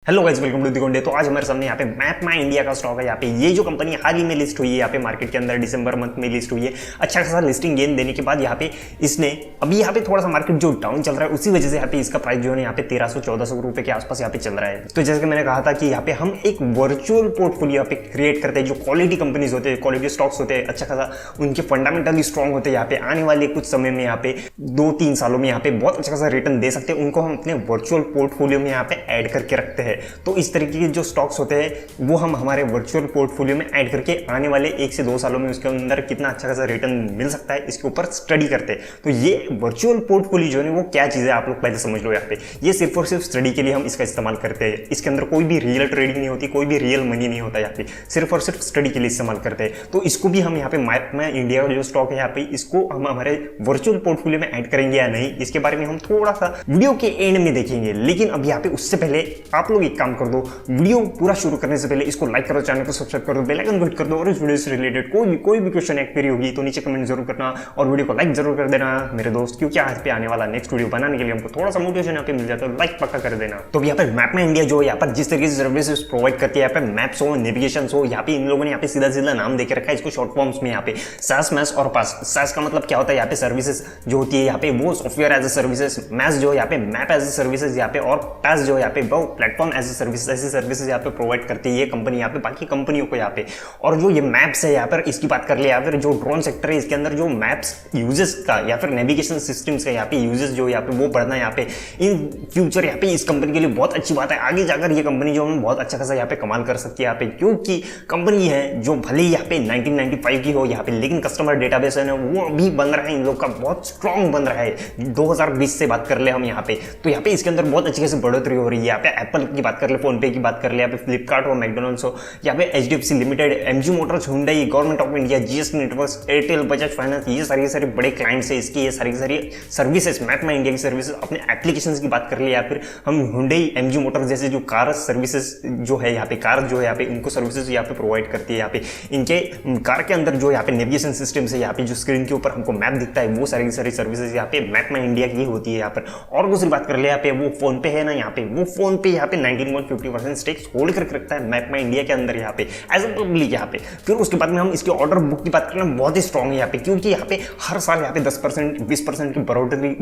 Hello guys, welcome to the गुंडे। तो आज हमारे सामने यहाँ पे मैप माई इंडिया का स्टॉक है। यहाँ पे ये जो कंपनी हाल ही में लिस्ट हुई है यहाँ पे मार्केट के अंदर, दिसंबर मंथ में लिस्ट हुई है। अच्छा खासा लिस्टिंग गेन देने के बाद यहाँ पे इसने अभी यहाँ पे थोड़ा सा मार्केट जो डाउन चल रहा है, उसी वजह से यहाँ पे इसका प्राइस जो है यहाँ पे 1300-1400 रुपए के आसपास यहाँ पे चल रहा है। तो जैसे कि मैंने कहा था कि यहाँ पे हम एक वर्चुअल पोर्टफोलियो यहाँ पे क्रिएट करते हैं। जो क्वालिटी कंपनीज होते हैं, क्वालिटी स्टॉक्स होते हैं, अच्छा खासा उनके फंडामेंटली स्ट्रॉन्ग होते हैं, यहाँ पे आने वाले कुछ समय में यहाँ पे 2-3 सालों में यहाँ पे बहुत अच्छा खासा रिटर्न दे सकते हैं, उनको हम अपने वर्चुअल पोर्टफोलियो में यहाँ पे ऐड करके रखते हैं। तो इस तरीके के जो स्टॉक्स होते हैं वो हम हमारे वर्चुअल पोर्टफोलियो में ऐड करके आने वाले 1 से 2 सालों में उसके अंदर कितना अच्छा खासा रिटर्न मिल सकता है, इसके ऊपर स्टडी करते हैं। तो ये वर्चुअल पोर्टफोलियो जो है वो क्या चीज़ है, आप लोग पहले समझ लो। यहाँ पे ये सिर्फ और सिर्फ स्टडी के लिए हम इसका इस्तेमाल करते हैं। इसके अंदर कोई भी रियल ट्रेडिंग नहीं होती, कोई भी रियल मनी नहीं होता। यहाँ पे सिर्फ और सिर्फ स्टडी के लिए इस्तेमाल करते हैं। तो इसको भी हम यहाँ पे मैप में इंडिया का जो स्टॉक है यहाँ पे, इसको हम हमारे वर्चुअल पोर्टफोलियो में ऐड करेंगे या नहीं, इसके बारे में हम थोड़ा सा वीडियो के एंड में देखेंगे। लेकिन अब यहाँ पे उससे पहले आप लोग एक काम कर दो, वीडियो पूरा शुरू करने से पहले इसको लाइक करो, चैनल को सब्सक्राइब करो, बेल आइकन को हिट कर दो, और इस वीडियो से रिलेटेड कोई भी क्वेश्चन या क्वेरी होगी तो नीचे कमेंट जरूर करना और वीडियो को लाइक जरूर कर देना मेरे दोस्त, क्योंकि आज पे आने वाला नेक्स्ट वीडियो बनाने के लिए हमको थोड़ा सा मोटिवेशन यहाँ पे मिल जाता है। लाइक पक्का कर देना। तो यहाँ पे मैप में इंडिया जो यहाँ पर जिस तरीके से सर्विसेज प्रोवाइड करती है, यहाँ पे मैप्स हो, नेविगेशन हो, यहाँ पे इन लोगों ने यहाँ पे सीधा नाम देके रखा है इसको शॉर्ट फॉर्म्स में यहाँ पे सास, मैस और पास। सास का मतलब क्या होता है, यहाँ पे सर्विसेज जो होती है यहाँ पे वो सॉफ्टवेयर एज ए सर्विसेज, मैस जो यहाँ पे मैप एज ए सर्विसेज यहाँ पे, और पास जो यहाँ पे वो प्लेटफॉर्म एज ए सर्विसेज, ऐसी सर्विसेज यहाँ पे प्रोवाइड करती है ये कंपनी यहाँ पे बाकी कंपनियों को यहाँ पे। और जो ये मैप्स है यहाँ पर, इसकी बात कर ले, या फिर जो ड्रोन सेक्टर है इसके अंदर जो मैप्स यूजेस का या फिर नेविगेशन सिस्टम्स का यहाँ पे यूजेस जो यहाँ पे वो बढ़ना यहाँ पे इन फ्यूचर यहाँ पे इस कंपनी के लिए बहुत अच्छी बात है। आगे जाकर ये कंपनी जो है बहुत अच्छा खासा यहाँ पे कमाल कर सकती है यहाँ पे, क्योंकि कंपनी है जो भले ही यहाँ पे 1995 की हो यहाँ पे, लेकिन कस्टमर डेटाबेस है ना वो अभी बन रहा है, इन लोग का बहुत स्ट्रॉन्ग बन रहा है। 2020 से बात कर ले हम यहाँ पे, तो यहाँ पे इसके अंदर बहुत अच्छी खासी बढ़ोतरी हो रही है। यहाँ पे एप्पल की बात कर ले, फोन पे की बात कर ले, यहाँ पे फ्लिपकार्ट हो, मैकडोनल्ड्स हो, यहाँ पे HDFC limited, MG Motors, Hyundai, government of India, GS networks, Airtel, Bajaj finance, ये सारी बड़े क्लाइंट्स है इसकी। ये सारी सर्विसेज मैप में इंडिया की सर्विसेज अपने एप्लीकेशंस की बात कर ले, या फिर हम हुंडई, MG मोटर्स जैसे जो कार सर्विसेज जो है यहाँ पे, कार जो है यहाँ पे इनको सर्विसेज यहाँ पे प्रोवाइड करती है। यहाँ पे इनके कार के अंदर जो यहाँ पे नेविगेशन सिस्टम से यहाँ पे जो स्क्रीन के ऊपर हमको मैप दिखता है, वो सारी सर्विसेज यहाँ पे मैप में इंडिया की होती है यहाँ पर। और दूसरी बात कर ले, यहाँ पे वो फोन पे है ना, यहाँ पे वो फोन पे यहाँ पे 19.50% स्टेक्स होल्ड करके रखता है मैप में इंडिया के अंदर यहाँ पे एज ए पब्लिक यहाँ पे। फिर उसके बाद में हम इसके ऑर्डर बुक की बात करें, बहुत ही स्ट्रॉन्ग है यहाँ पे, क्योंकि यहाँ पे हर साल यहाँ पे 10% 20% की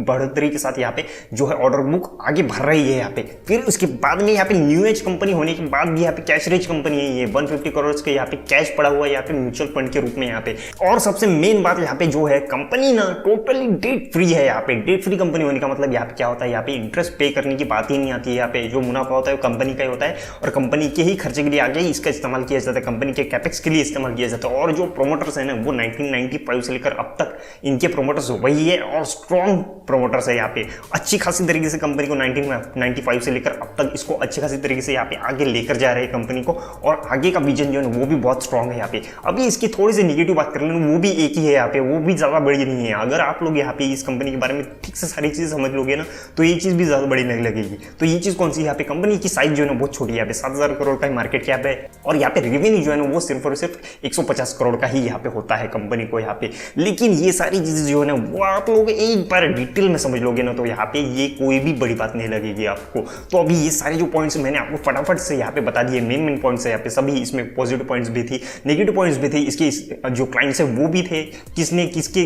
बढ़ोतरी के साथ यहाँ पे जो है ऑर्डर बुक आगे बढ़ रही है यहाँ पे। फिर उसके बाद में यहाँ पे न्यू एज कंपनी होने के बाद भी यहाँ पे कैश रिच कंपनी है ये, 150 करोड़ के यहाँ पे कैश पड़ा हुआ है यहाँ पे म्यूचुअल फंड के रूप में यहाँ पे। और सबसे मेन बात यहाँ पे जो है, कंपनी ना टोटली डेट फ्री है यहाँ पे। डेट फ्री कंपनी होने का मतलब यहाँ पे क्या होता है, यहाँ पे इंटरेस्ट पे करने की बात ही नहीं आती है। यहाँ पे जो मुनाफा होता है वो कंपनी का ही होता है, और कंपनी के ही खर्चे के लिए आगे इसका इस्तेमाल किया जाता है, कंपनी के कैपेक्स के लिए इस्तेमाल किया जाता है। और जो प्रोमोटर्स है ना वो 1995 से लेकर अब तक इनके प्रोमोटर्स वही है, और स्ट्रॉन्ग प्रोमोटर्स है यहाँ पे। अच्छी खासी तरीके से कंपनी को 1995 से लेकर अब तक इसको अच्छी खासी तरीके से यहाँ पे आगे लेकर जा रहे हैं कंपनी को, और आगे का विजन जो है वो भी बहुत स्ट्रॉन्ग है यहाँ पे। अभी इसकी थोड़ी सी निगेटिव बात कर लें, वो भी एक ही है यहाँ पे, वो भी ज्यादा बड़ी नहीं है। अगर आप लोग यहाँ पे इस कंपनी के बारे में ठीक से सारी चीज समझ लोगे ना, तो ये चीज भी ज्यादा बड़ी नहीं लगेगी। तो ये चीज कौन सी, यहाँ पे कंपनी की साइज जो है ना बहुत छोटी है, यहाँ पे 7000 करोड़ का मार्केट कैप है, और यहाँ पे रेवेन्यू जो है ना वो सिर्फ और सिर्फ 150 करोड़ का ही यहाँ पे होता है कंपनी को यहाँ पे। लेकिन ये सारी चीजें जो है ना वो आप लोग एक बार डिटेल में समझ लोगे ना, तो यहाँ पे ये कोई भी बड़ी बात नहीं लगेगी आपको। तो अभी ये सारे जो पॉइंट्स मैंने आपको फटाफट से यहाँ पे बता दिए, मेन पॉइंट्स है यहाँ पे सभी। इसमें पॉजिटिव पॉइंट्स भी थी, नेगेटिव पॉइंट्स भी थे, इसके जो क्लाइंट्स है वो भी थे, किसने किसके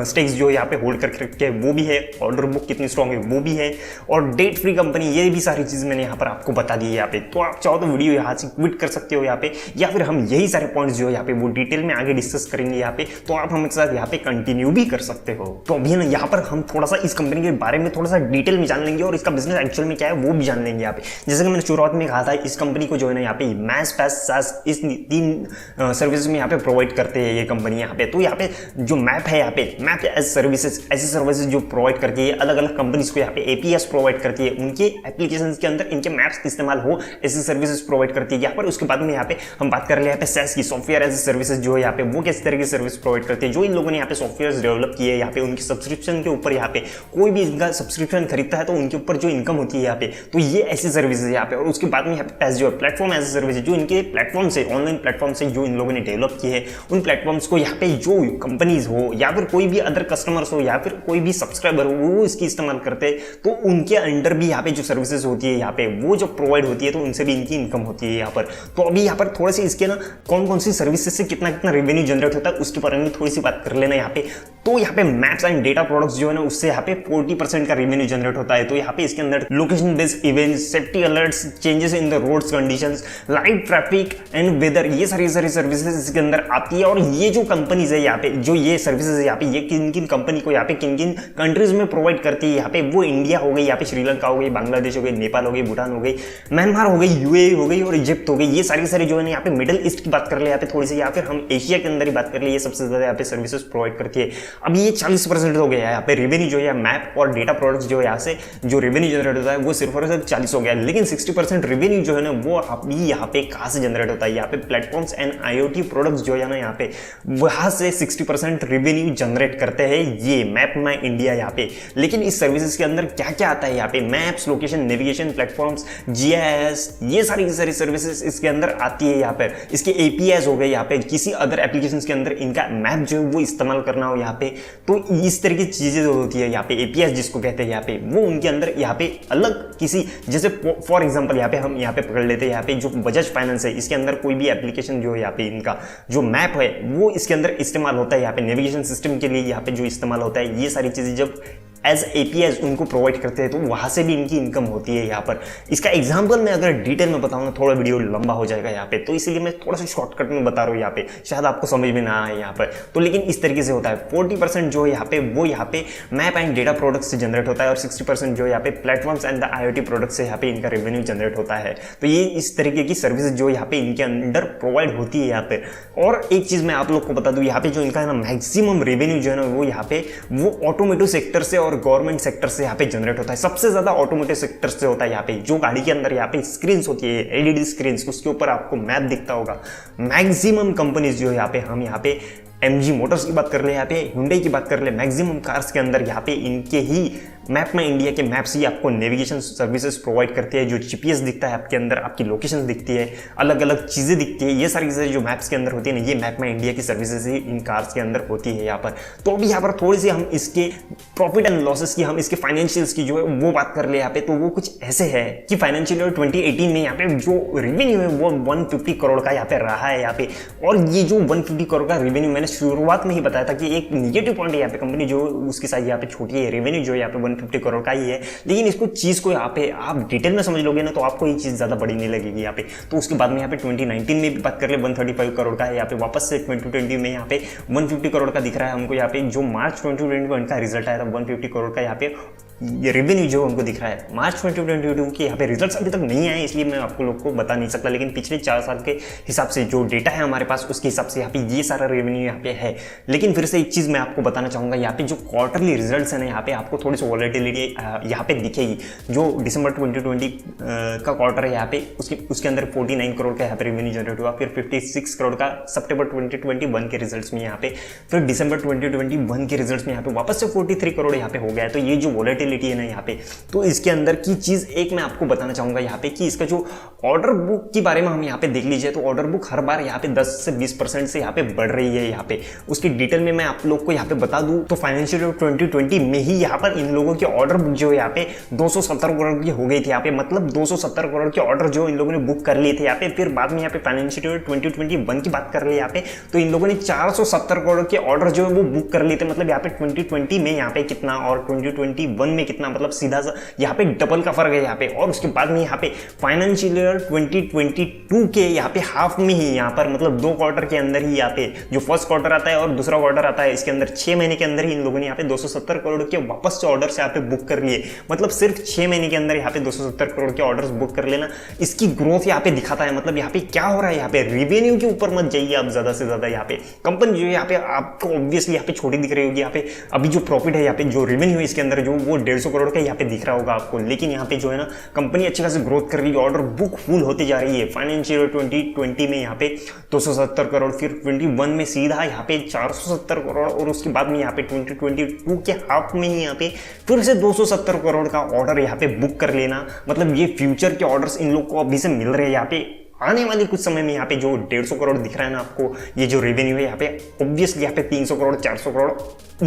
स्टेक्स जो यहाँ पे होल्ड करके रखे वो भी है, ऑर्डर बुक कितनी स्ट्रॉन्ग है वो भी है, और डेट फ्री कंपनी, ये भी सारी चीज मैंने यहाँ पर आपको बता दी है यहाँ पे। तो आप चाहो तो वीडियो यहाँ से क्विट कर सकते हो यहाँ पे, या फिर हम यही सारे पॉइंट्स जो यहाँ पे वो डिटेल में आगे डिस्कस करेंगे यहाँ पे, तो आप हमारे साथ यहाँ पे कंटिन्यू भी कर सकते हो। तो अभी ना यहाँ पर हम थोड़ा सा इस कंपनी के बारे में थोड़ा सा डिटेल में जान लेंगे, और इसका बिजनेस एक्चुअल में क्या है वो भी जान लेंगे यहाँ पे। जैसे कि मैंने शुरुआत में कहा था, इस कंपनी को जो है ना यहाँ पे मैस, पैस, सास, इस 3 सर्विसेज में यहाँ पे प्रोवाइड करते हैं ये कंपनी यहाँ पे। तो यहाँ पे जो मैप है, यहाँ पे मैप एज सर्विसेज, ऐसी सर्विसेज जो प्रोवाइड करती है अलग अलग कंपनीज को, यहाँ पे APS प्रोवाइड करती है, उनके एप्लीकेशंस के अंदर इनके मैप्स इस्तेमाल हो, ऐसी सर्विसेज प्रोवाइड करती है यहाँ पर। उसके बाद में यहाँ पे हम बात कर ले यहाँ पे SaaS की, सॉफ्टवेयर एज सर्विसेज जो है यहाँ पे, वो किस तरह की सर्विस प्रोवाइड करती है। जो इन लोगों ने यहाँ पे सॉफ्टवेयर डेवलप किए यहाँ पे, उनकी सब्सक्रिप्शन के ऊपर यहाँ पे कोई भी इनका सब्सक्रिप्शन खरीदता है तो उनके ऊपर जो इनकम होती है यहाँ पे, तो ये ऐसी सर्विसेज यहाँ पे। और उसके बाद में यहाँ पे जो प्लेटफॉर्म एज सर्विस, जो इनके प्लेटफॉर्म से, ऑनलाइन प्लेटफॉर्म से जो इन लोगों ने डेवलप किए हैं, उन प्लेटफॉर्म्स को यहाँ पे जो कंपनीज हो या फिर कोई भी अदर कस्टमर्स हो या फिर कोई भी सब्सक्राइबर हो वो इसकी इस्तेमाल करते हैं, तो उनके अंडर भी यहाँ पे जो सर्विसेज होती है यहाँ पे, वो जब प्रोवाइड होती है तो उनसे भी इनकी इनकम होती है यहाँ पर। तो अभी यहाँ पर थोड़े से इसके ना कौन कौन सी सर्विसेज से कितना कितना रेवेन्यू जनरेट होता है उसके बारे में थोड़ी सी बात कर लेना यहाँ पे। तो यहाँ पे मैप्स एंड डेटा प्रोडक्ट्स जो है ना उससे यहाँ पे 40% का रेवेन्यू जनरेट होता है। तो यहाँ पे इसके अंदर location based events, safety alerts, changes in the roads conditions, live traffic and weather, ये सारी सर्विसेज इसके अंदर आती है। और ये जो कंपनीज है यहाँ पे, जो ये सर्विसेज है यहाँ पे, ये किन किन कंपनी को यहाँ पे किन किन कंट्रीज में प्रोवाइड करती है यहाँ पे, वो इंडिया हो गई, यहाँ पे श्रीलंका हो गई, बांग्लादेश हो गई, नेपाल हो गई, भूटान हो गई, म्यांमार हो गई, यूएई हो गई और इजिप्ट हो गई। ये सारी जो है ना यहाँ पे मिडिल ईस्ट की बात कर ले यहाँ पे थोड़ी सी, या फिर हम एशिया के अंदर ही बात कर ले, ये सबसे ज्यादा यहाँ पे सर्विसेज प्रोवाइड करती है। अब ये 40% हो गया है यहाँ पे रेवेन्यू जो है मैप और डेटा प्रोडक्ट्स जो यहाँ से जो रेवेन्यू जनरेट होता है वो सिर्फ और सिर्फ 40 हो गया है। लेकिन 60% रेवेन्यू जो है ना वो अभी यहाँ पे कहाँ से जनरेट होता है, यहाँ पे प्लेटफॉर्म्स एंड IoT प्रोडक्ट्स जो है ना यहाँ पे वहाँ से 60% रेवेन्यू जनरेट करते हैं ये मैप माई इंडिया यहाँ पे। लेकिन इस सर्विसेज के अंदर क्या क्या आता है यहाँ पे, maps, location, navigation, platforms, GIS, ये सारी सर्विसेज इसके अंदर आती है यहाँ पर। इसके APIs हो गए यहाँ पे, किसी अदर एप्लीकेशन के अंदर इनका मैप जो है वो इस्तेमाल करना हो यहाँ पे, तो इस तरह की चीजें जो होती है यहाँ पे APIs जिसको कहते हैं यहाँ पे, वो उनके अंदर यहाँ पे अलग किसी, जैसे फॉर एग्जांपल यहाँ पे हम यहाँ पे पकड़ लेते हैं यहाँ पे जो बजाज फाइनेंस है, इसके अंदर कोई भी एप्लीकेशन जो है यहाँ पे इनका जो मैप है वो इसके अंदर इस्तेमाल होता है यहाँ पे, नेविगेशन सिस्टम के लिए यहाँ पे जो इस्तेमाल होता है, ये सारी चीजें जब एज APIs उनको प्रोवाइड करते हैं तो वहां से भी इनकी इनकम होती है यहाँ पर। इसका एग्जांपल मैं अगर डिटेल में बताऊँ ना थोड़ा वीडियो लंबा हो जाएगा यहाँ पे, तो इसीलिए मैं थोड़ा सा शॉर्टकट में बता रहा हूँ यहाँ पे, शायद आपको समझ में ना आए यहाँ पर। तो लेकिन इस तरीके से होता है, 40% जो है यहाँ पे वो यहाँ पे मैप एंड डेटा प्रोडक्ट से जनरेट होता है और 60% जो यहाँ पे platforms and the IoT product से यहाँ पे इनका रेवेन्यू जनरेट होता है। तो ये इस तरीके की सर्विसेज जो यहाँ पे इनके अंदर प्रोवाइड होती है यहाँ पे। और एक चीज मैं आप लोग को बता दूं, यहाँ पे जो इनका ना मैक्सिमम रेवेन्यू जो है ना वो यहाँ पे वो ऑटोमोटिव सेक्टर से और गवर्नमेंट सेक्टर से यहाँ पे जनरेट होता है। सबसे ज्यादा ऑटोमोटिव सेक्टर से होता है यहाँ पे। जो गाड़ी के अंदर यहाँ पे स्क्रीन होती है, LED स्क्रीन, उसके ऊपर आपको मैप दिखता होगा। मैक्सिमम कंपनीज जो यहाँ पे, हम यहाँ पे MG मोटर्स की बात कर ले, यहाँ पे Hyundai की बात कर ले, मैक्सिमम कार्स के अंदर यहाँ पे इनके ही मैप में इंडिया के मैप्स ही आपको नेविगेशन सर्विसेज प्रोवाइड करती है। जो GPS दिखता है आपके अंदर, आपकी लोकेशन दिखती है, अलग अलग चीजें दिखती है, ये सारी चीजें जो मैप्स के अंदर होती है ना, ये मैप में इंडिया की सर्विसेज ही इन कार्स के अंदर होती है यहाँ पर। तो अभी यहाँ पर थोड़ी सी हम इसके प्रॉफिट एंड लॉसेस की, हम इसके फाइनेंशियल्स की जो है वो बात कर ले यहाँ पे। तो वो कुछ ऐसे है कि फाइनेंशियल ईयर 2018 में यहाँ पे जो रेवेन्यू है वो 150 करोड़ का यहाँ पे रहा है यहाँ पे। और ये जो 150 करोड़ का रेवेन्यू मैंने शुरुआत में ही बताया था कि एक निगेटिव पॉइंट है यहाँ पे, कंपनी जो उसकी साइज यहाँ पे छोटी है, रेवेन्यू जो है यहाँ पे 150 करोड़ का ही है। लेकिन इसको चीज को यहाँ पे आप डिटेल में समझ लोगे ना तो आपको ये चीज ज्यादा बड़ी नहीं लगेगी यहाँ पे। तो उसके बाद में यहाँ पे 2019 में भी बात कर ले 135 करोड़ का है यहाँ पे, वापस से 2020 में यहाँ पे 150 करोड़ का दिख रहा है हमको यहाँ पे। जो मार्च 2021 का रिजल्ट आया था 150 करोड़ का यहाँ पे ये रेवेन्यू जो हमको दिख रहा है। मार्च 2022 के यहाँ पे रिजल्ट्स अभी तक नहीं आए, इसलिए मैं आपको लोग को बता नहीं सकता। लेकिन पिछले 4 साल के हिसाब से जो डेटा है हमारे पास उसके हिसाब से यहाँ पे ये सारा रेवेन्यू यहाँ पे है। लेकिन फिर से एक चीज़ मैं आपको बताना चाहूँगा, यहाँ पे जो क्वार्टरली रिजल्ट्स है ना यहाँ पे आपको थोड़ी सी वॉलेटिलिटी यहाँ पे दिखेगी। जो दिसंबर 2020 का क्वार्टर है यहाँ पे उसके अंदर 49 करोड़ का यहाँ पे रेवेन्यू जनरेट हुआ। फिर 56 करोड़ का सितंबर 2021 के रिजल्ट्स में यहाँ पे, फिर दिसंबर 2021 के रिजल्ट्स में यहाँ पे वापस से 43 करोड़ यहाँ पे हो गया है। तो ये जो वॉलेटिलिटी है ना यहाँ पे, तो इसके अंदर की चीज एक मैं आपको बताना चाहूंगा यहाँ पे कि इसका जो ऑर्डर बुक के बारे में हम यहाँ पे देख लीजिए तो ऑर्डर बुक हर बार यहाँ पे 10 से 20% से यहाँ पे बढ़ रही है यहाँ पे। उसकी डिटेल में मैं आप लोग को यहाँ पे बता दूं तो फाइनेंशियल ईयर 2020 में ही यहाँ पर इन लोगों की ऑर्डर बुक जो है यहाँ पे 270 करोड़ की हो गई थी यहाँ पे। मतलब 270 करोड़ के ऑर्डर जो इन लोगों ने बुक कर लिए थे यहाँ पे। फिर बाद में यहाँ पे फाइनेंशियल ईयर 2021 की बात कर रहे यहाँ पे, तो इन लोगों ने 470 करोड़ के ऑर्डर जो है वो बुक कर लिए थे। मतलब यहाँ पे 2020 में यहाँ पे कितना और 2021 में कितना, मतलब सीधा सा यहाँ पे डबल का फर्क है यहाँ पे। और उसके बाद में यहाँ पे फाइनेंशियल ईयर 2022 के यहाँ पे हाफ में ही यहाँ पर, मतलब 2 क्वार्टर के अंदर ही यहाँ पे जो फर्स्ट क्वार्टर आता है और दूसरा क्वार्टर आता है, इसके अंदर 6 महीने के अंदर ही इन लोगों ने यहाँ पे 270 करोड़ के वापस से ऑर्डर्स यहाँ पे बुक कर लिए। मतलब सिर्फ 6 महीने के अंदर यहाँ पे 270 करोड़ के ऑर्डर्स बुक कर लेना, इसकी ग्रोथ यहाँ पे दिखाता है। मतलब यहाँ पे क्या हो रहा है, यहाँ पे रेवेन्यू के ऊपर मत जाइए आप ज्यादा से ज्यादा। यहाँ पे कंपनी जो है यहाँ पे आपको ऑब्वियसली यहाँ पे छोटी दिख रही होगी। यहाँ पे अभी जो प्रॉफिट है यहाँ पे, जो रेवेन्यू है इसके अंदर जो वो 150 करोड़ का यहाँ पे दिख रहा होगा आपको। लेकिन यहाँ पे जो है ना कंपनी अच्छी खासी ग्रोथ कर रही है, ऑर्डर बुक फुल होती जा रही है। फाइनेंशियल ईयर 2020 में यहाँ पे 270 करोड़, फिर 21 में सीधा यहाँ पे 470 करोड़, और उसके बाद में यहाँ पे 2022 के हाफ में ही यहाँ पे फिर से 270 करोड़ का ऑर्डर यहाँ पे बुक कर लेना। मतलब ये फ्यूचर के ऑर्डर्स इन लोग को अभी से मिल रहे हैं यहाँ पे आने वाले कुछ समय में यहाँ पे जो 150 करोड़ दिख रहा है ना आपको, ये जो रेवेन्यू है यहाँ पे ऑब्वियसली यहाँ पे 300 करोड़ 400 करोड़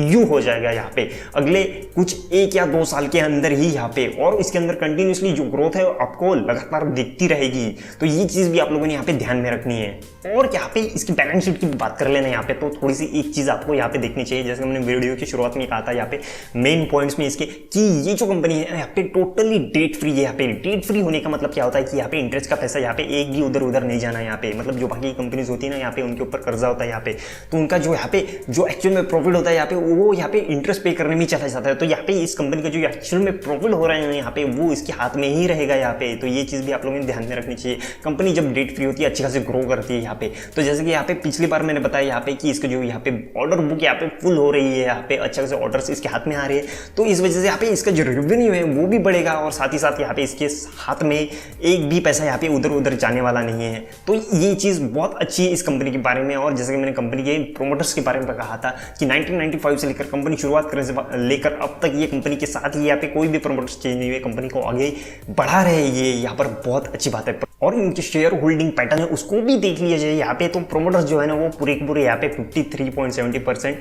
यू हो जाएगा यहाँ पे अगले कुछ 1 या 2 साल के अंदर ही यहाँ पे। और इसके अंदर कंटिन्यूसली जो ग्रोथ है आपको लगातार दिखती रहेगी। तो ये चीज़ भी आप लोगों ने यहाँ पे ध्यान में रखनी है। और यहाँ पे इसकी बैलेंस शीट की बात कर लेना यहाँ पे, तो थोड़ी सी एक चीज़ आपको यहाँ पे देखनी चाहिए। जैसे हमने वीडियो की शुरुआत में कहा था यहाँ पे मेन पॉइंट्स में इसके कि ये जो कंपनी है यहाँ पे टोटली डेट फ्री है। यहाँ पे डेट फ्री होने का मतलब क्या होता है कि यहाँ पे इंटरेस्ट का पैसा यहाँ पे एक भी उधर उधर नहीं जाना। यहाँ पे मतलब जो बाकी कंपनीज होती है ना यहाँ पे उनके ऊपर कर्जा होता है यहाँ पे, तो उनका जो यहाँ पे जो एक्चुअल में प्रॉफिट होता है यहाँ पे वो यहाँ पे इंटरेस्ट पे करने में चला जाता है। तो यहाँ पे इस कंपनी का जो एक्चुअल में प्रॉफिट हो रहा है यहाँ पे वो इसके हाथ में ही रहेगा यहाँ पे। तो ये चीज़ भी आप लोगों ने ध्यान में रखनी चाहिए। कंपनी जब डेट फ्री होती है अच्छी खासी ग्रो करती है यहाँ पे। तो जैसे कि यहाँ पे पिछली बार मैंने बताया यहाँ पे कि इसका जो यहाँ पे ऑर्डर बुक यहाँ पे फुल हो रही है, यहाँ पे अच्छे खासे ऑर्डर्स इसके हाथ में आ रहे हैं। तो इस वजह से यहाँ पे इसका जो रेवेन्यू है वो भी बढ़ेगा और साथ ही साथ यहाँ पे इसके हाथ में एक भी पैसा यहाँ पे उधर उधर जाने वाला नहीं है। तो ये चीज़ बहुत अच्छी है इस कंपनी के बारे में। और जैसे कि मैंने कंपनी के प्रोमोटर्स के बारे में कहा था कि 1995 से लेकर कंपनी शुरुआत करने से लेकर अब तक ये कंपनी के साथ ही यहाँ पे कोई भी प्रोमोटर्स चेंज नहीं हुए, कंपनी को आगे बढ़ा रहे हैं। ये यहाँ पर बहुत अच्छी बात है। और इनके शेयर होल्डिंग पैटर्न है उसको भी देख लिया जाए यहाँ पे। तो प्रोमोटर्स जो है ना वो पूरे के पूरे यहाँ पे 53.70%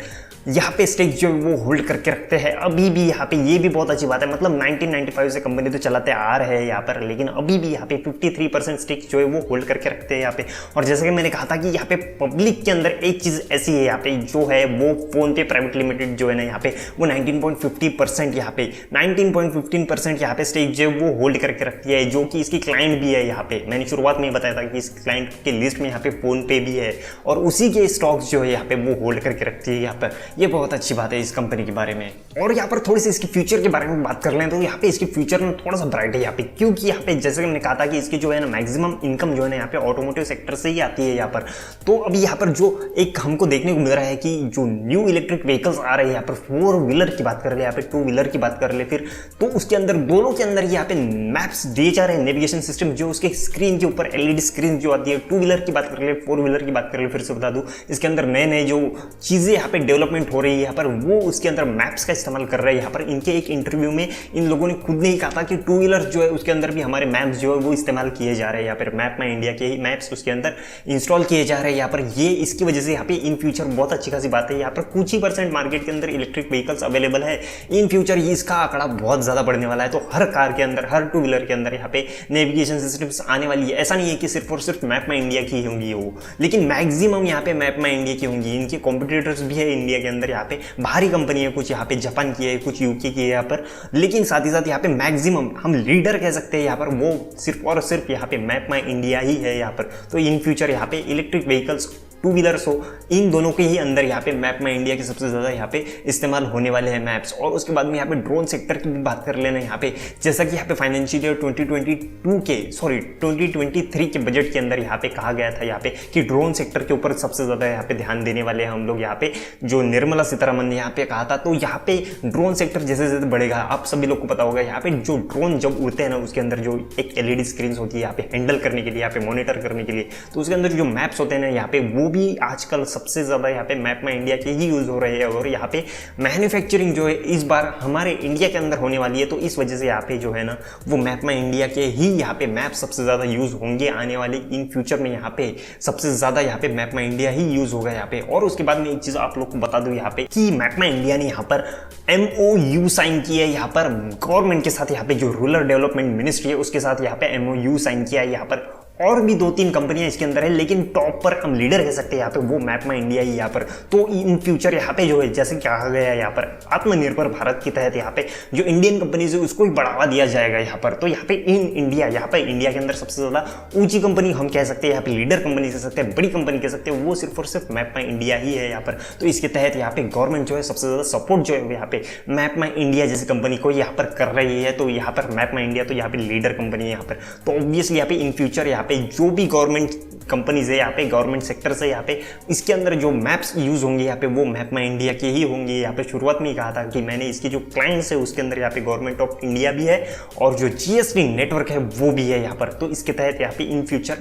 यहाँ पे स्टेक जो वो होल्ड करके रखते हैं अभी भी यहाँ पे। ये भी बहुत अच्छी बात है। मतलब 1995 से कंपनी तो चलाते आ रहे हैं यहाँ पर, लेकिन अभी भी यहाँ पे 53% स्टेक जो है वो होल्ड करके रखते हैं यहाँ पे। और जैसे कि मैंने कहा था कि यहाँ पे पब्लिक के अंदर एक चीज़ ऐसी है यहाँ पे जो है वो फोन पे प्राइवेट लिमिटेड जो है ना यहाँ पे वो 19.50% यहाँ पे 19.15% यहाँ पे स्टेक जो है वो होल्ड करके रखती है, जो कि इसकी क्लाइंट भी है यहाँ पे। मैंने शुरुआत में ही बताया था कि इस क्लाइंट के लिस्ट में यहाँ पे फोन पे भी है और उसी के स्टॉक्स जो है यहाँ पे वो होल्ड करके रखती है यहाँ पर। ये बहुत अच्छी बात है इस कंपनी के बारे में। और यहाँ पर थोड़ी सी इसकी फ्यूचर के बारे में बात कर लें तो यहाँ पे इसकी फ्यूचर में थोड़ा सा ब्राइट है यहाँ पे, क्योंकि यहाँ पे जैसे मैंने कहा था कि इसकी जो है ना मैक्सिमम इनकम जो है ना यहाँ पे ऑटोमोटिव सेक्टर से ही आती है यहाँ पर। तो अभी यहाँ पर जो एक हमको देखने को मिल रहा है कि जो न्यू इलेक्ट्रिक व्हीकल्स आ रहे हैं यहाँ पर, 4 व्हीलर की बात कर ले, यहाँ पे 2 व्हीलर की बात कर ले फिर, तो उसके अंदर दोनों के अंदर यहाँ पे मैप्स दिए जा रहे हैं, नेविगेशन सिस्टम जो उसके स्क्रीन के ऊपर एलईडी स्क्रीन जो आती है। 2 व्हीलर की बात कर ले, 4 व्हीलर की बात कर ले, फिर से बता दूं इसके अंदर नए नए जो चीज़ें यहाँ पे डेवलपमेंट हो रही है यहाँ पर वो उसके अंदर मैप्स का इस्तेमाल कर रहे हैं यहाँ पर। इनके एक इंटरव्यू में इन लोगों ने खुद ने ही कहा था कि 2 व्हीलर जो है उसके अंदर भी हमारे मैप्स जो है वो इस्तेमाल किए जा रहे हैं यहाँ पर। मैप माई इंडिया के ही मैप्स उसके अंदर इंस्टॉल किए जा रहे हैं यहाँ पर। ये इसकी वजह से यहाँ पे इन फ्यूचर बहुत अच्छी खासी बात है। यहाँ पर कुछ ही % मार्केट के अंदर इलेक्ट्रिक व्हीकल्स अवेलेबल है। इन फ्यूचर इसका आंकड़ा बहुत ज़्यादा बढ़ने वाला है। तो हर कार के अंदर, हर 2 व्हीलर के अंदर यहाँ पे नेविगेशन सिस्टम्स आने वाली है। ऐसा नहीं है कि सिर्फ और सिर्फ मैप माई इंडिया की होंगी वो, लेकिन मैक्सिमम यहाँ पे मैप माई इंडिया की होंगी। इनके कॉम्पिटिटर्स भी है इंडिया के अंदर, यहाँ पे बाहरी कंपनी है, कुछ यहाँ पे जापान की है, कुछ यूके की है यहाँ पर, लेकिन साथ ही साथ यहाँ पे मैक्सिमम हम लीडर कह सकते हैं यहाँ पर वो सिर्फ और सिर्फ यहाँ पे मैप माई इंडिया ही है यहाँ पर। तो इन फ्यूचर यहाँ पे इलेक्ट्रिक व्हीकल्स 2 व्हीलर्स हो, इन दोनों के ही अंदर यहाँ पे मैप माई इंडिया के सबसे ज़्यादा यहाँ पे इस्तेमाल होने वाले हैं मैप्स। और उसके बाद में यहाँ पे ड्रोन सेक्टर की भी बात कर लेना यहाँ पे, जैसा कि यहाँ पे फाइनेंशियल ईयर 2023 के बजट के अंदर यहाँ पे कहा गया था यहाँ पे कि ड्रोन सेक्टर के ऊपर सबसे ज़्यादा यहाँ पे ध्यान देने वाले हैं हम लोग यहाँ पे, जो निर्मला सीतारमन ने यहाँ पे कहा था। तो यहाँ पे ड्रोन सेक्टर जैसे जैसे बढ़ेगा, आप सभी लोग को पता होगा यहाँ पे जो ड्रोन जब उड़ते हैं ना उसके अंदर जो एक एलईडी स्क्रीन होती है यहाँ पे हैंडल करने के लिए, यहाँ पे मॉनिटर करने के लिए, तो उसके अंदर जो मैप्स होते हैं ना यहाँ पे वो भी आजकल सबसे ज़्यादा यहाँ पे मैप माई इंडिया के ही यूज़ हो रहे हैं। और यहाँ पे मैन्युफैक्चरिंग जो है इस बार हमारे इंडिया के अंदर होने वाली है। तो इस वजह से यहाँ पे जो है ना वो मैप माई इंडिया के ही यहाँ पे मैप सबसे ज़्यादा यूज़ होंगे आने वाले इन फ्यूचर में। यहाँ पे सबसे ज़्यादा यहाँ पे मैप माई इंडिया ही यूज़ होगा यहाँ पे। और उसके बाद में एक चीज़ आप लोग को बता दूँ यहाँ पे कि मैप माई इंडिया ने यहाँ पर MOU साइन किया है यहाँ पर गवर्नमेंट के साथ। यहाँ पे जो रूरल डेवलपमेंट मिनिस्ट्री है उसके साथ यहाँ पे MOU साइन किया है यहाँ पर। और भी 2-3 कंपनियां इसके अंदर है, लेकिन टॉप पर हम लीडर कह सकते हैं यहाँ पे वो मैप माई इंडिया ही यहाँ पर। तो इन फ्यूचर यहाँ पे जो है जैसे कहा गया है यहाँ पर आत्मनिर्भर भारत के तहत यहाँ पे जो इंडियन कंपनीज है उसको भी बढ़ावा दिया जाएगा यहाँ पर। तो यहाँ पे इन इंडिया, यहाँ पे इंडिया के अंदर सबसे ज़्यादा ऊंची कंपनी हम कह सकते हैं यहाँ पे, लीडर कंपनी कह सकते हैं, बड़ी कंपनी कह सकते हैं, वो सिर्फ और सिर्फ मैप माई इंडिया ही है यहाँ पर। तो इसके तहत यहाँ पे गवर्नमेंट जो है सबसे ज़्यादा सपोर्ट जो है यहाँ पे मैप माई इंडिया जैसी कंपनी को यहाँ पर कर रही है। तो यहाँ पर मैप माई इंडिया तो यहाँ पे लीडर कंपनी है यहाँ पर। तो ऑब्वियसली यहाँ पे इन फ्यूचर यहाँ पे जो भी गवर्नमेंट कंपनीज है यहाँ पे, गवर्नमेंट सेक्टर से यहाँ पे इसके अंदर जो मैप्स यूज होंगे यहाँ पे वो मैप माई इंडिया के ही होंगे। यहाँ पे शुरुआत में ही कहा था कि मैंने इसकी जो क्लाइंट्स है उसके अंदर यहाँ पे गवर्नमेंट ऑफ इंडिया भी है और जो GST नेटवर्क है वो भी है यहाँ पर। तो इसके तहत यहाँ पे इन फ्यूचर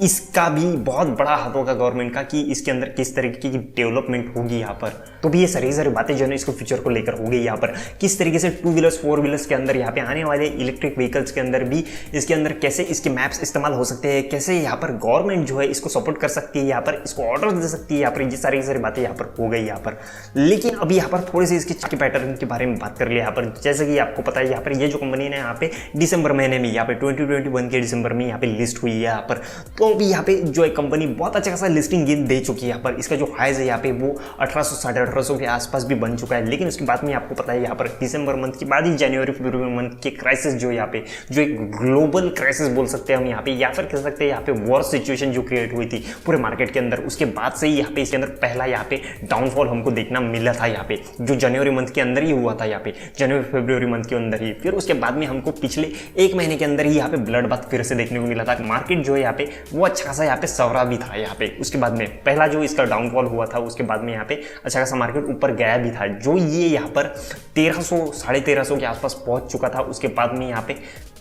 इसका भी बहुत बड़ा हाथ होगा गवर्नमेंट का कि इसके अंदर किस तरीके की डेवलपमेंट होगी यहाँ पर। तो भी ये सारी बातें जो है इसको फ्यूचर को लेकर होगी यहाँ पर, किस तरीके से 2 व्हीलर्स 4 व्हीलर्स के अंदर यहाँ पे आने वाले इलेक्ट्रिक व्हीकल्स के अंदर भी इसके अंदर कैसे इसके मैप्स इस्तेमाल हो सकते हैं, कैसे यहाँ पर गवर्नमेंट जो है इसको सपोर्ट कर सकती है, यहाँ पर इसको ऑर्डर दे सकती है, यहाँ पर ये सारी बातें यहाँ पर हो गई यहाँ पर। लेकिन अभी यहाँ पर थोड़ी सी इसकी पैटर्न के बारे में बात कर लिया यहाँ पर। जैसे कि आपको पता है यहाँ पर ये जो कंपनी है यहाँ पे दिसंबर महीने में यहाँ पे 2021 के दिसंबर में यहाँ पे लिस्ट हुई है यहाँ पर। तो अभी यहाँ पे जो है कंपनी बहुत अच्छा खासा लिस्टिंग गेन दे चुकी है यहाँ पर। इसका जो हाइज है यहाँ पे वो 1800 के आसपास भी बन चुका है। लेकिन उसके बाद में आपको पता है यहाँ पर दिसंबर मंथ के बाद ही जनवरी फरवरी मंथ के क्राइसिस जो यहाँ पे जो एक ग्लोबल क्राइसिस बोल सकते हैं हम यहाँ पे, या फिर कह सकते हैं यहाँ पे वॉर सिचुएशन जो क्रिएट हुई थी पूरे मार्केट के अंदर, उसके बाद से ही यहाँ पे इसके अंदर पहला यहाँ पे डाउनफॉल हमको देखना मिला था यहाँ पे, जो जनवरी मंथ के अंदर ही हुआ था यहाँ पे, जनवरी फरवरी मंथ के अंदर ही। फिर उसके बाद में हमको पिछले 1 महीने के अंदर ही यहाँ पे ब्लड बाथ फिर से देखने को मिला था। मार्केट जो है यहाँ पे वो अच्छा खासा यहाँ पे सवरा भी था यहाँ पे। उसके बाद में पहला जो इसका डाउनफॉल हुआ था उसके बाद में यहाँ पे अच्छा खासा मार्केट ऊपर गया भी था, जो ये यहाँ पर 1300 साढ़े 1300 के आसपास पहुंच चुका था। उसके बाद में यहाँ पे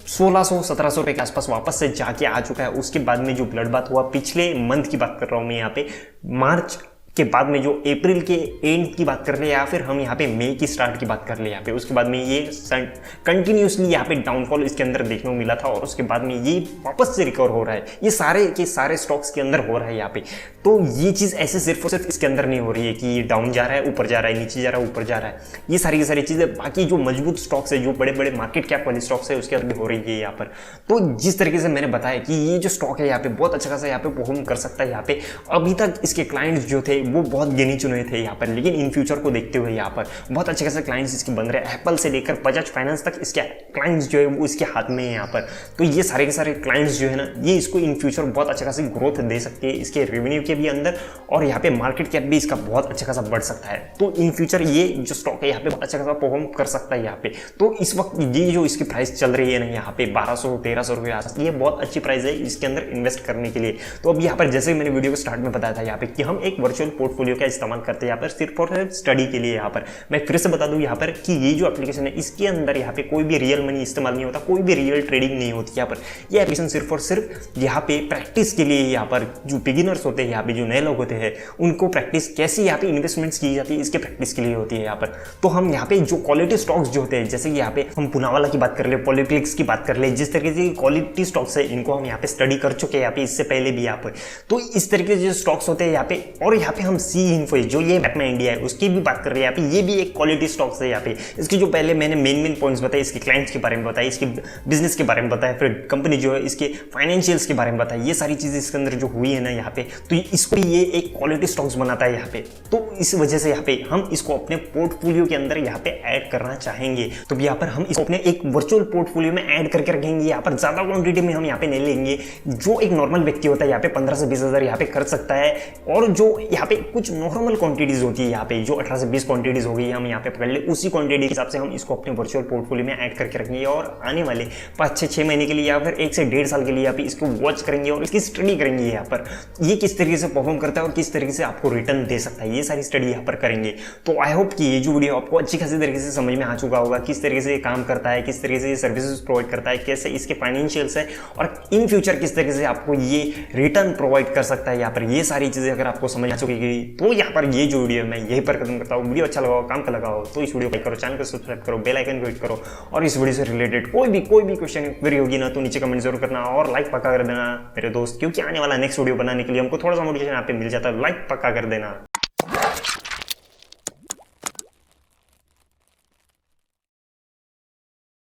1600-1700 रुपये के आसपास वापस से जाके आ चुका है। उसके बाद में जो ब्लड बाथ हुआ पिछले मंथ की बात कर रहा हूँ मैं यहाँ पे, मार्च के बाद में जो अप्रैल के एंड की बात कर ले या फिर हम यहाँ पे मई की स्टार्ट की बात कर ले यहाँ पे, उसके बाद में ये कंटिन्यूसली यहाँ पे डाउनफॉल इसके अंदर देखने को मिला था और उसके बाद में ये वापस से रिकवर हो रहा है। ये सारे के सारे स्टॉक्स के अंदर हो रहा है यहाँ पे। तो ये चीज़ ऐसे सिर्फ और सिर्फ इसके अंदर नहीं हो रही है कि ये डाउन जा रहा है, ऊपर जा रहा है, नीचे जा रहा है, ऊपर जा रहा है। ये सारी की सारी चीज़ें बाकी जो मजबूत स्टॉक्स है, जो बड़े बड़े मार्केट कैप वाले स्टॉक्स है, उसके अंदर हो रही है यहाँ पर। तो जिस तरीके से मैंने बताया कि ये जो स्टॉक है यहाँ पे बहुत अच्छा खासा यहाँ पे परफॉर्म कर सकता है यहाँ पे। अभी तक इसके क्लाइंट्स जो थे वो बहुत गिने चुने थे यहाँ पर, लेकिन इन फ्यूचर को देखते हुए यहाँ पर बहुत अच्छे खासे क्लाइंट्स इसके बन रहे हैं। एप्पल से लेकर बजाज फाइनेंस तक इसके क्लाइंट्स जो है वो इसके हाथ में है यहाँ पर। तो ये सारे के सारे क्लाइंट्स जो है ना, ये इसको इन फ्यूचर बहुत अच्छा खासी ग्रोथ दे सकते हैं इसके रेवेन्यू के भी अंदर, और यहाँ पे मार्केट कैप भी इसका बहुत अच्छा खासा बढ़ सकता है। तो इन फ्यूचर ये जो स्टॉक है यहाँ पे बहुत अच्छा खासा परफॉर्म कर सकता है यहाँ पे। तो इस वक्त ये जो इसकी प्राइस चल रही है ना यहाँ पे 1200-1300 रुपये आसपास, ये बहुत अच्छी प्राइस है इसके अंदर इन्वेस्ट करने के लिए। तो अब यहाँ पर जैसे मैंने वीडियो को स्टार्ट में बताया था यहाँ पे कि हम एक वर्चुअल पोर्टफोलियो का इस्तेमाल करते हैं यहाँ पर सिर्फ और सिर्फ स्टडी के लिए। यहाँ पर मैं फिर से बता दूं यहाँ पर कि ये जो एप्लीकेशन है इसके अंदर यहाँ पे कोई भी रियल मनी इस्तेमाल नहीं होता, कोई भी रियल ट्रेडिंग नहीं होती यहाँ पर। ये एप्लीकेशन सिर्फ और सिर्फ यहाँ पे प्रैक्टिस के लिए, यहाँ पर जो बिगिनर्स होते हैं, यहाँ पे जो नए लोग होते हैं, उनको प्रैक्टिस कैसी यहाँ पे इन्वेस्टमेंट्स की जाती है इसके प्रैक्टिस के लिए होती है यहाँ पर। तो हम यहाँ पे जो क्वालिटी स्टॉक्स जो होते हैं, जैसे कि यहाँ पे हम पुनावाला की बात कर ले, पॉलिप्लेक्स की बात कर ले, जिस तरीके से क्वालिटी स्टॉक्स है इनको हम यहाँ पे स्टडी कर चुके हैं यहाँ पे इससे पहले भी यहाँ पर। तो इस तरीके से जो स्टॉक्स होते हैं यहाँ पे, और यहाँ पे हम सी इन्फो जो ये मैप में इंडिया है उसकी भी बात कर रहे हैं यहाँ पे, ये भी एक क्वालिटी स्टॉक्स है यहाँ पे। इसकी जो पहले मैंने मेन पॉइंट्स बताए, इसके क्लाइंट्स के बारे में बताया, इसके बिजनेस के बारे में बताया, फिर कंपनी जो है इसके फाइनेंशियल्स के बारे में बताया, ये सारी चीजें इसके अंदर जो हुई है ना यहाँ पे, तो इसको ये एक क्वालिटी स्टॉक्स बनाता है यहाँ पे। तो इस वजह से यहाँ पे हम इसको अपने पोर्टफोलियो के अंदर यहाँ पे ऐड करना चाहेंगे। तो यहाँ पर हम इसको अपने एक वर्चुअल पोर्टफोलियो में ऐड करके रखेंगे। यहाँ पर ज्यादा क्वांटिटी में हम यहाँ पे नहीं लेंगे। जो एक नॉर्मल व्यक्ति होता है यहाँ पे 15 से 20 हज़ार यहाँ पे कर सकता है, और जो यहाँ पे कुछ नॉर्मल क्वांटिटीज होती है यहाँ पे जो 18 से 20 क्वांटिटीज हो गई हम यहाँ पे पकड़ ले, उसी क्वांटिटी के हिसाब से हम इसको अपने वर्चुअल पोर्टफोलियो में ऐड करके रखेंगे और आने वाले 5-6 महीने के लिए या फिर 1 से 1.5 साल के लिए यहाँ पे इसको वॉच करेंगे और इसकी स्टडी करेंगे यहाँ पर ये किस तरीके से परफॉर्म करता है और किस तरीके से आपको रिटर्न दे सकता है, ये सारी स्टडी यहाँ पर करेंगे। तो आई होप कि ये जो वीडियो आपको अच्छी खासी तरीके से समझ में आ चुका होगा, किस तरीके से ये काम करता है, किस तरीके से ये सर्विसेज प्रोवाइड करता है, कैसे इसके फाइनेंशियल्स है और इन फ्यूचर किस तरीके से आपको ये रिटर्न प्रोवाइड कर सकता है यहाँ पर। ये सारी चीजें अगर आपको समझ आ चुकी तो यहाँ पर ये जो वीडियो मैं यहीं पर खत्म करता हूँ। वीडियो अच्छा लगा हो, काम का लगा हो तो इस वीडियो को लाइक करो, चैनल को सब्सक्राइब करो, बेल आइकन को हिट करो, और इस वीडियो से रिलेटेड कोई भी क्वेश्चन क्वेरी होगी ना तो नीचे कमेंट जरूर करना और लाइक पक्का कर देना मेरे दोस्त, क्योंकि आने वाला नेक्स्ट वीडियो बनाने के लिए हमको थोड़ा सा मोटिवेशन यहाँ पे मिल जाता है। लाइक पक्का कर देना।